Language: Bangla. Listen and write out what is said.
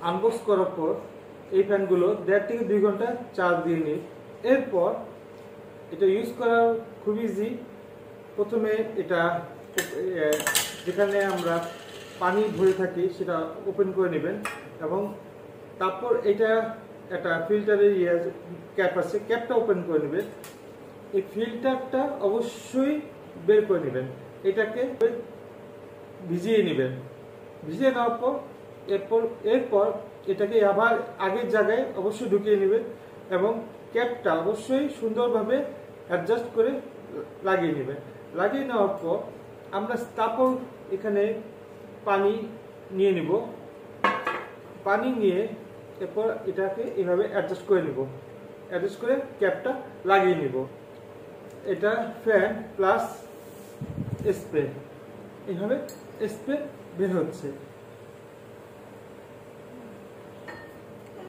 আনবক্স করার পর এই ফ্যানগুলো 1.5 থেকে 2 ঘন্টা চার্জ দিয়ে নিই। এরপর এটা ইউজ করা খুব ইজি। প্রথমে এটা যেখানে আমরা পানি ভরে থাকি সেটা ওপেন করে নেবেন এবং তারপর এটা একটা ফিল্টারের ক্যাপ আছে, ক্যাপটা ওপেন করে নেবেন। এই ফিল্টারটা অবশ্যই বের করে নেবেন, এটাকে ভিজিয়ে নেবেন। ভিজিয়ে নেওয়ার পর এরপর এটাকে আবার আগের জায়গায় অবশ্যই ঢুকিয়ে নেবেন এবং ক্যাপটা অবশ্যই সুন্দরভাবে অ্যাডজাস্ট করে লাগিয়ে নেবেন। লাগিয়ে নেওয়ার পর আমরা তারপর এখানে পানি নিয়ে নিব। পানি নিয়ে এরপর এটাকে এভাবে অ্যাডজাস্ট করে নিব, অ্যাডজাস্ট করে ক্যাপটা লাগিয়ে নিব। এটা ফ্যান প্লাস স্প্রে, এইভাবে স্প্রে বের হচ্ছে।